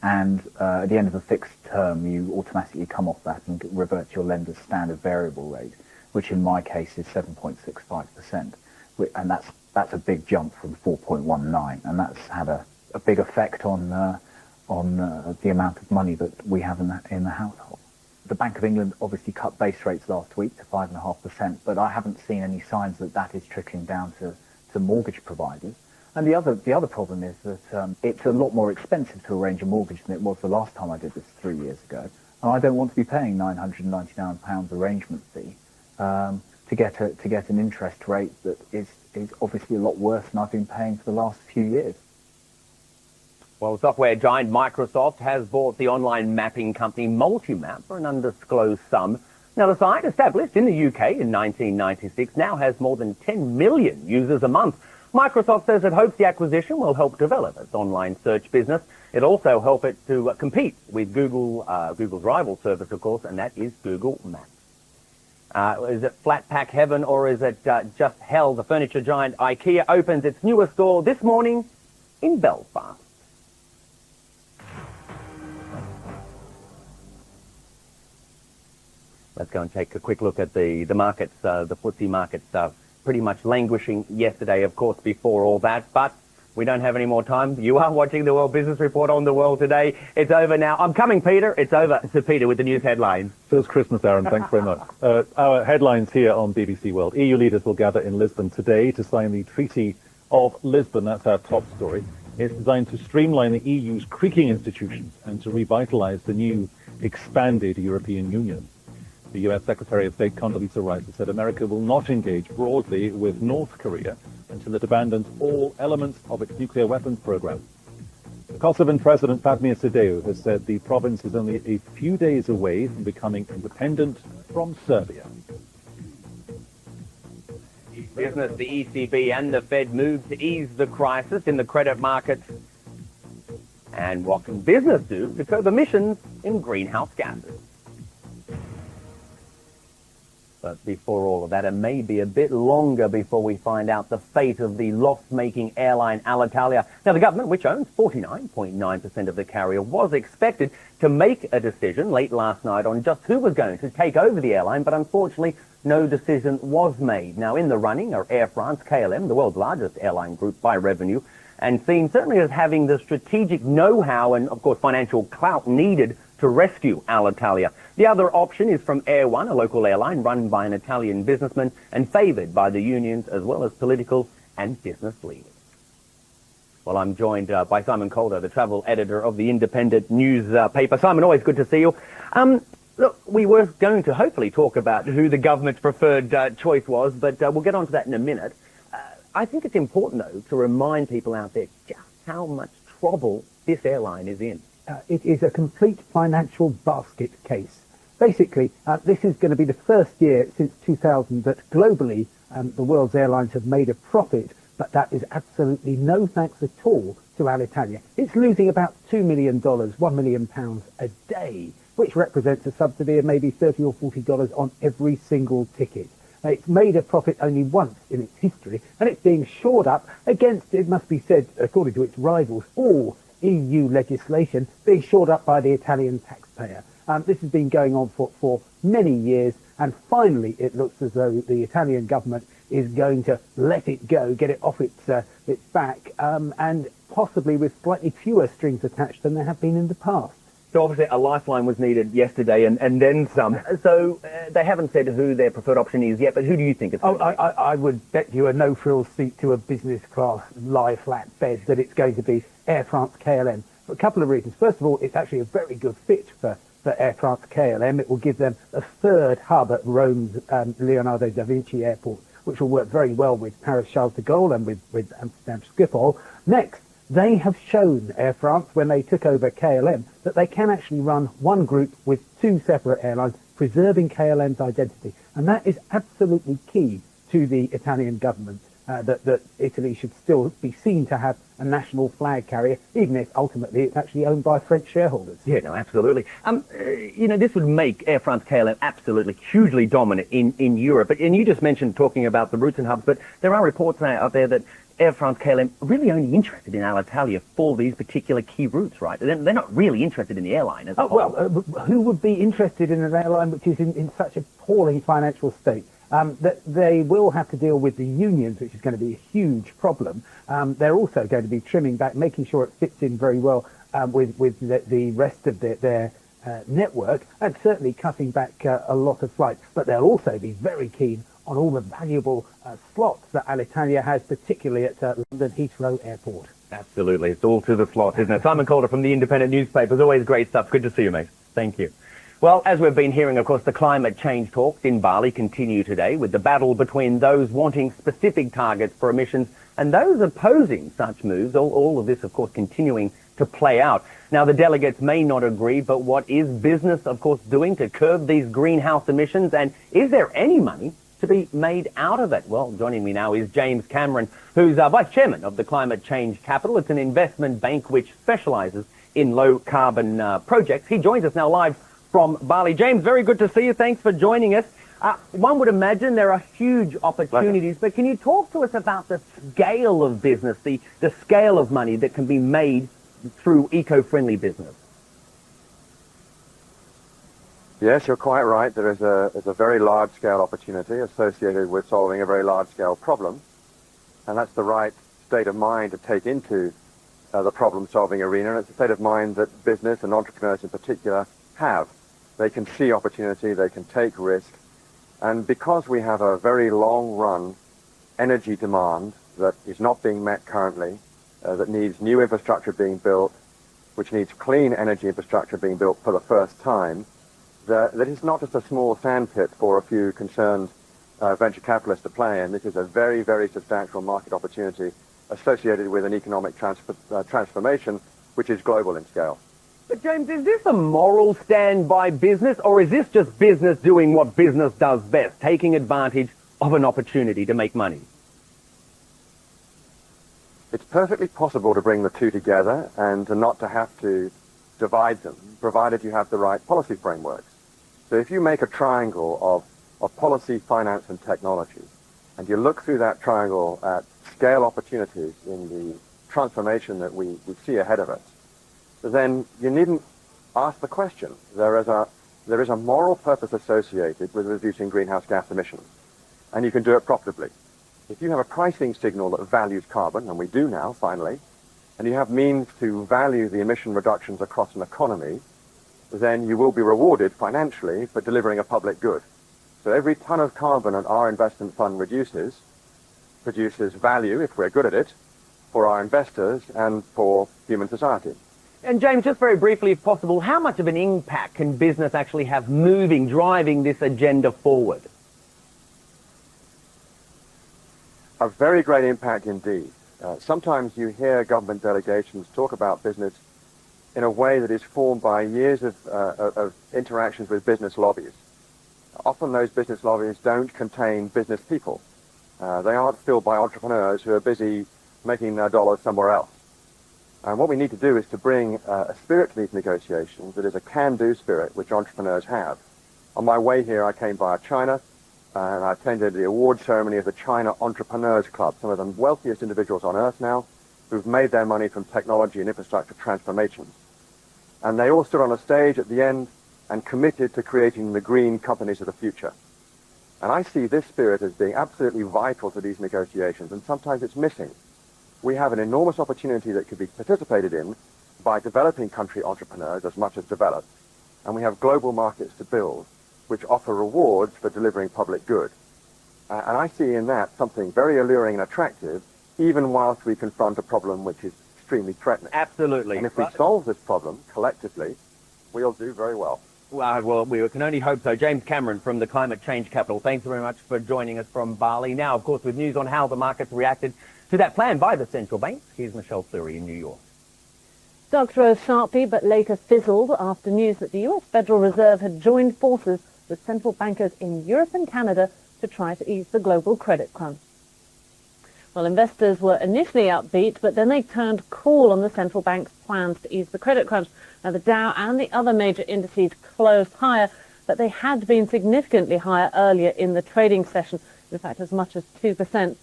H: And at the end of a fixed term, you automatically come off that and revert to your lender's standard variable rate, which in my case is 7.65%. And that's a big jump from 4.19, and that's had a big effect on the amount of money that we have in the household. The Bank of England obviously cut base rates last week to 5.5%, but I haven't seen any signs that is trickling down to mortgage providers. And the other problem is that it's a lot more expensive to arrange a mortgage than it was the last time I did this 3 years ago. And I don't want to be paying £999 arrangement fee to get an interest rate that is obviously a lot worse than I've been paying for the last few years.
E: Well, software giant Microsoft has bought the online mapping company Multimap for an undisclosed sum. Now, the site, established in the UK in 1996, now has more than 10 million users a month. Microsoft says it hopes the acquisition will help develop its online search business. It'll also help it to compete with Google's rival service, of course, and that is Google Maps. Is it flat pack heaven or is it just hell? The furniture giant IKEA opens its newest store this morning in Belfast. Let's go and take a quick look at the markets, the FTSE markets, pretty much languishing yesterday, of course, before all that. But we don't have any more time. You are watching the World Business Report on The World today. It's over now. I'm coming, Peter. It's over to Peter with the news headlines.
D: First Christmas, Aaron. Thanks very much. Our headlines here on BBC World. EU leaders will gather in Lisbon today to sign the Treaty of Lisbon. That's our top story. It's designed to streamline the EU's creaking institutions and to revitalise the new expanded European Union. The US Secretary of State Condoleezza Rice has said America will not engage broadly with North Korea until it abandons all elements of its nuclear weapons program. The Kosovan President Fatmir Sideu has said the province is only a few days away from becoming independent from Serbia.
E: Business, the ECB and the Fed move to ease the crisis in the credit markets. And what can business do to curb emissions in greenhouse gases? But before all of that, it may be a bit longer before we find out the fate of the loss-making airline Alitalia. Now, the government, which owns 49.9% of the carrier, was expected to make a decision late last night on just who was going to take over the airline, but unfortunately, no decision was made. Now, in the running are Air France, KLM, the world's largest airline group by revenue, and seen certainly as having the strategic know-how and, of course, financial clout needed to rescue Alitalia. The other option is from Air One, a local airline run by an Italian businessman and favoured by the unions as well as political and business leaders. Well, I'm joined by Simon Calder, the travel editor of the Independent newspaper. Simon, always good to see you. Look, we were going to hopefully talk about who the government's preferred choice was, but we'll get on to that in a minute. I think it's important, though, to remind people out there just how much trouble this airline is in.
J: It is a complete financial basket case. Basically, this is going to be the first year since 2000 that globally the world's airlines have made a profit, but that is absolutely no thanks at all to Alitalia. It's losing about $2 million, £1 million a day, which represents a subsidy of maybe $30 or $40 on every single ticket. It's made a profit only once in its history, and it's being shored up against, it must be said, according to its rivals, all EU legislation being shored up by the Italian taxpayer. This has been going on for many years, and finally it looks as though the Italian government is going to let it go, get it off its back, and possibly with slightly fewer strings attached than there have been in the past.
E: So obviously a lifeline was needed yesterday and then some. So they haven't said who their preferred option is yet, but who do you think it's going to be?
J: I would bet you a no-frills seat to a business class lie-flat bed that it's going to be Air France KLM for a couple of reasons. First of all, it's actually a very good fit for Air France KLM. It will give them a third hub at Rome's Leonardo da Vinci Airport, which will work very well with Paris Charles de Gaulle and with Amsterdam Schiphol. Next, they have shown, Air France, when they took over KLM, that they can actually run one group with two separate airlines, preserving KLM's identity. And that is absolutely key to the Italian government, that Italy should still be seen to have a national flag carrier, even if ultimately it's actually owned by French shareholders.
E: Yeah, no, absolutely. This would make Air France KLM absolutely hugely dominant in Europe. And you just mentioned talking about the routes and hubs, but there are reports out there that Air France KLM are really only interested in Alitalia for these particular key routes, right? They're not really interested in the airline as a whole.
J: Well, who would be interested in an airline which is in such appalling financial state? That they will have to deal with the unions, which is going to be a huge problem. They're also going to be trimming back, making sure it fits in very well with the rest of their network, and certainly cutting back a lot of flights. But they'll also be very keen on all the valuable slots that Alitalia has, particularly at London Heathrow Airport.
E: Absolutely. It's all to the slot, isn't it? Simon Calder from the Independent newspaper. It's always great stuff. Good to see you, mate. Thank you. Well, as we've been hearing, of course, the climate change talks in Bali continue today with the battle between those wanting specific targets for emissions and those opposing such moves. All of this, of course, continuing to play out. Now, the delegates may not agree, but what is business, of course, doing to curb these greenhouse emissions? And is there any money to be made out of it? Well, joining me now is James Cameron, who's Vice Chairman of the Climate Change Capital. It's an investment bank which specialises in low-carbon projects. He joins us now live from Bali. James, very good to see you. Thanks for joining us. One would imagine there are huge opportunities, but can you talk to us about the scale of business, the scale of money that can be made through eco-friendly business?
B: Yes, you're quite right. There is a very large-scale opportunity associated with solving a very large-scale problem, and that's the right state of mind to take into the problem-solving arena, and it's a state of mind that business and entrepreneurs in particular have. They can see opportunity, they can take risk, and because we have a very long-run energy demand that is not being met currently, that needs new infrastructure being built, which needs clean energy infrastructure being built for the first time, that it's not just a small sandpit for a few concerned venture capitalists to play in. This is a very, very substantial market opportunity associated with an economic transformation which is global in scale.
E: But James, is this a moral stand by business, or is this just business doing what business does best, taking advantage of an opportunity to make money?
B: It's perfectly possible to bring the two together and not to have to divide them, provided you have the right policy frameworks. So if you make a triangle of policy, finance, and technology, and you look through that triangle at scale opportunities in the transformation that we see ahead of us, then you needn't ask the question. There is a moral purpose associated with reducing greenhouse gas emissions, and you can do it profitably. If you have a pricing signal that values carbon, and we do now, finally, and you have means to value the emission reductions across an economy, then you will be rewarded financially for delivering a public good. So every ton of carbon that our investment fund produces value, if we're good at it, for our investors and for human society.
E: And James, just very briefly, if possible, how much of an impact can business actually have driving this agenda forward?
B: A very great impact indeed. Sometimes you hear government delegations talk about business in a way that is formed by years of interactions with business lobbies. Often those business lobbies don't contain business people. They aren't filled by entrepreneurs who are busy making their dollars somewhere else. And what we need to do is to bring a spirit to these negotiations that is a can-do spirit, which entrepreneurs have. On my way here, I came via China, and I attended the award ceremony of the China Entrepreneurs Club, some of the wealthiest individuals on earth now, who've made their money from technology and infrastructure transformations. And they all stood on a stage at the end and committed to creating the green companies of the future. And I see this spirit as being absolutely vital to these negotiations, and sometimes it's missing. We have an enormous opportunity that could be participated in by developing country entrepreneurs as much as developed, and we have global markets to build, which offer rewards for delivering public good. And I see in that something very alluring and attractive, even whilst we confront a problem which is extremely threatening.
E: Absolutely.
B: And if we solve this problem collectively, we'll do very well.
E: Well, we can only hope so. James Cameron from the Climate Change Capital, thanks very much for joining us from Bali. Now, of course, with news on how the markets reacted to that plan by the central bank, here's Michelle Fleury in New York.
K: Stocks rose sharply but later fizzled after news that the US Federal Reserve had joined forces with central bankers in Europe and Canada to try to ease the global credit crunch. Well, investors were initially upbeat, but then they turned cool on the central bank's plans to ease the credit crunch. Now, the Dow and the other major indices closed higher, but they had been significantly higher earlier in the trading session, in fact, as much as 2%.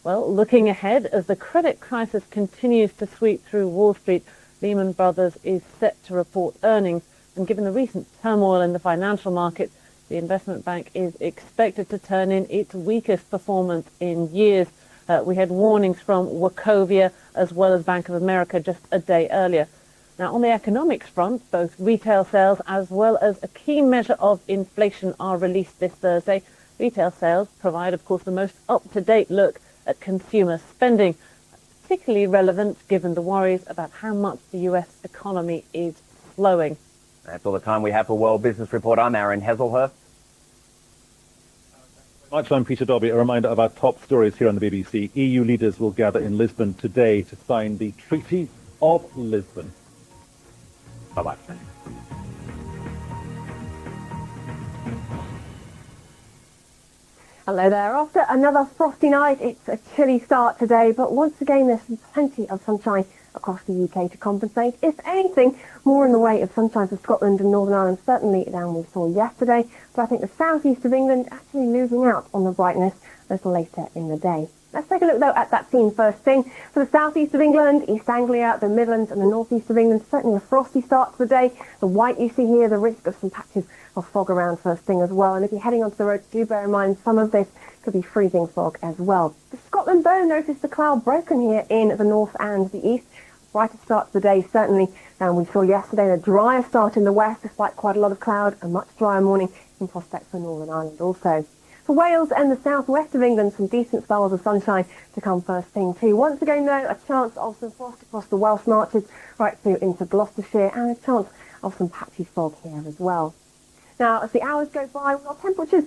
K: Well, looking ahead, as the credit crisis continues to sweep through Wall Street, Lehman Brothers is set to report earnings, and given the recent turmoil in the financial markets, the investment bank is expected to turn in its weakest performance in years. We had warnings from Wachovia as well as Bank of America just a day earlier. Now, on the economics front, both retail sales as well as a key measure of inflation are released this Thursday. Retail sales provide, of course, the most up-to-date look at consumer spending, particularly relevant given the worries about how much the U.S. economy is slowing.
E: That's all the time we have for World Business Report. I'm Aaron Heselhurst.
D: I'm Peter Dobby. A reminder of our top stories here on the BBC. EU leaders will gather in Lisbon today to sign the Treaty of Lisbon. Bye-bye.
L: Hello there. After another frosty night, it's a chilly start today, but once again there's plenty of sunshine across the UK to compensate. If anything, more in the way of sunshine for Scotland and Northern Ireland, certainly than we saw yesterday, but I think the southeast of England actually losing out on the brightness a little later in the day. Let's take a look, though, at that scene first thing. For the southeast of England, East Anglia, the Midlands and the northeast of England, certainly a frosty start to the day. The white you see here, the risk of some patches of fog around first thing as well. And if you're heading onto the roads, do bear in mind some of this could be freezing fog as well. For Scotland, though, notice the cloud broken here in the north and the east. Brighter start to the day, certainly, than we saw yesterday. A drier start in the west, despite quite a lot of cloud. A much drier morning in prospect for Northern Ireland also. For Wales and the southwest of England, some decent spells of sunshine to come first thing too. Once again, though, a chance of some frost across the Welsh Marches right through into Gloucestershire, and a chance of some patchy fog here as well. Now, as the hours go by, we've got temperatures